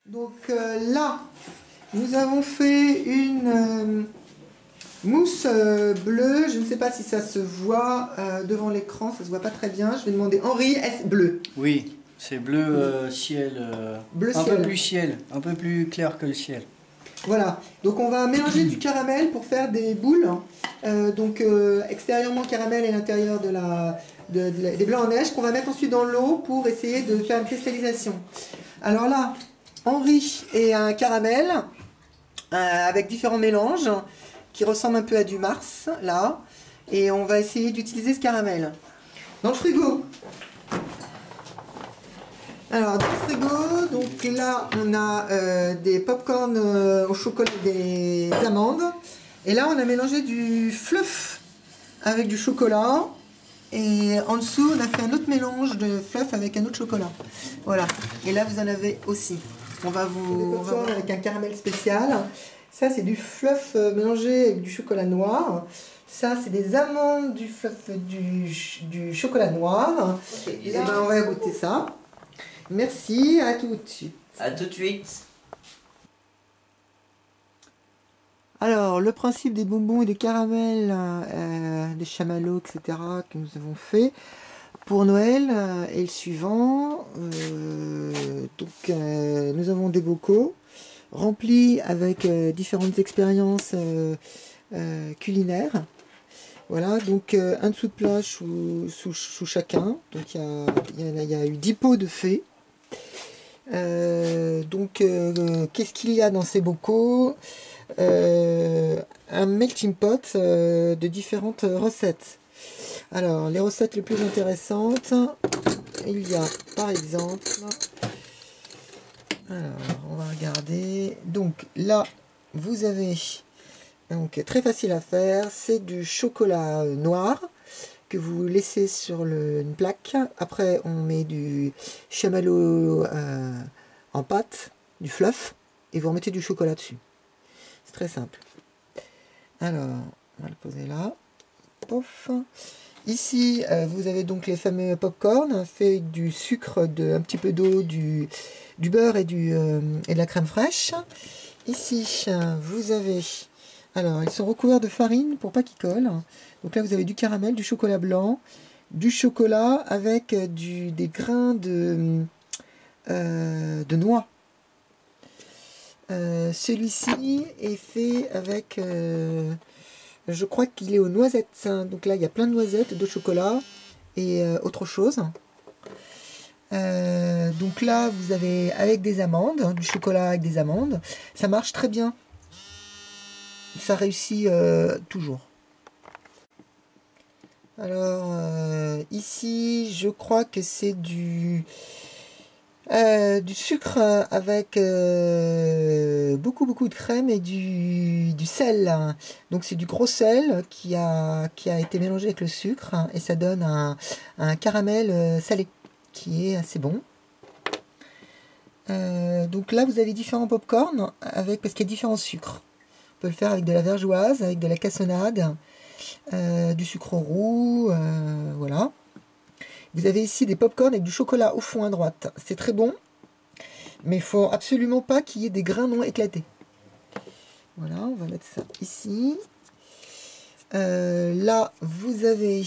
Donc là, nous avons fait une mousse bleue. Je ne sais pas si ça se voit devant l'écran, ça se voit pas très bien. Je vais demander Henri, est-ce bleu? Oui, c'est bleu ciel, Bleu un ciel. peu plus ciel, un peu plus clair que le ciel. Voilà, donc on va mélanger du caramel pour faire des boules. Extérieurement caramel et l'intérieur des blancs en neige qu'on va mettre ensuite dans l'eau pour essayer de faire une cristallisation. Alors là, Henri est un caramel avec différents mélanges qui ressemblent un peu à du Mars, là. Et on va essayer d'utiliser ce caramel. Dans le frigo. Alors, dans le frigo, donc là, on a des pop-corn au chocolat, des amandes. Et là, on a mélangé du fluff avec du chocolat. Et en dessous, on a fait un autre mélange de fluff avec un autre chocolat. Voilà. Et là, vous en avez aussi. On va voir avec un caramel spécial. Ça, c'est du fluff mélangé avec du chocolat noir. Ça, c'est des amandes, du fluff, du chocolat noir. Et ben, on va goûter ça. Merci, à tout de suite. À tout de suite. Alors, le principe des bonbons et des caramels, des chamallows, etc. que nous avons fait pour Noël est le suivant. Nous avons des bocaux remplis avec différentes expériences culinaires. Voilà, donc un dessous de plat sous chacun. Donc il y a eu 10 pots de fées. Qu'est-ce qu'il y a dans ces bocaux? Un melting pot de différentes recettes. Alors, les recettes les plus intéressantes, il y a par exemple, alors on va regarder, donc là vous avez, donc très facile à faire, c'est du chocolat noir que vous laissez sur une plaque. Après on met du chamallow en pâte, du fluff, et vous remettez du chocolat dessus. C'est très simple. Alors, on va le poser là. Pof. Ici, vous avez donc les fameux pop-corn fait du sucre, un petit peu d'eau, du beurre et de la crème fraîche. Ici, vous avez... Alors, ils sont recouverts de farine pour pas qu'ils collent. Donc là, vous avez du caramel, du chocolat blanc, du chocolat avec des grains de noix. Celui-ci est fait avec... je crois qu'il est aux noisettes. Donc là, il y a plein de noisettes, de chocolat et autre chose. Donc là, vous avez avec des amandes, du chocolat avec des amandes. Ça marche très bien. Ça réussit toujours. Alors, ici, je crois que c'est du sucre avec beaucoup de crème et du sel. Donc c'est du gros sel qui a été mélangé avec le sucre et ça donne un caramel salé qui est assez bon. Donc là vous avez différents pop-corn parce qu'il y a différents sucres. On peut le faire avec de la vergeoise, avec de la cassonade, du sucre roux, voilà. Vous avez ici des pop-corn avec du chocolat au fond à droite. C'est très bon, mais il ne faut absolument pas qu'il y ait des grains non éclatés. Voilà, on va mettre ça ici. Là, vous avez...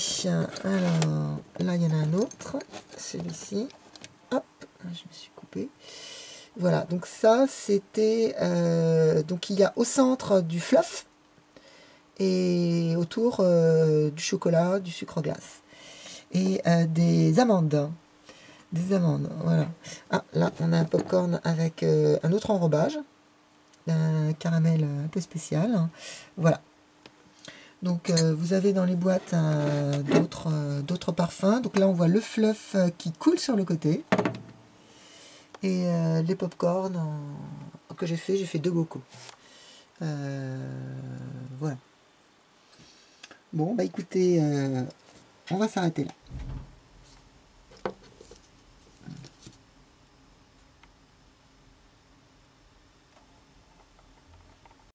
Alors, là, il y en a un autre. Celui-ci. Hop, je me suis coupé. Voilà, donc ça, c'était... donc, il y a au centre du fluff et autour du chocolat, du sucre glace. Et des amandes. Des amandes, voilà. Ah, là, on a un popcorn avec un autre enrobage. Un caramel un peu spécial. Voilà. Donc, vous avez dans les boîtes d'autres parfums. Donc là, on voit le fluff qui coule sur le côté. Et les popcorn que j'ai fait 2 bocaux. Voilà. Bon, bah écoutez, on va s'arrêter là.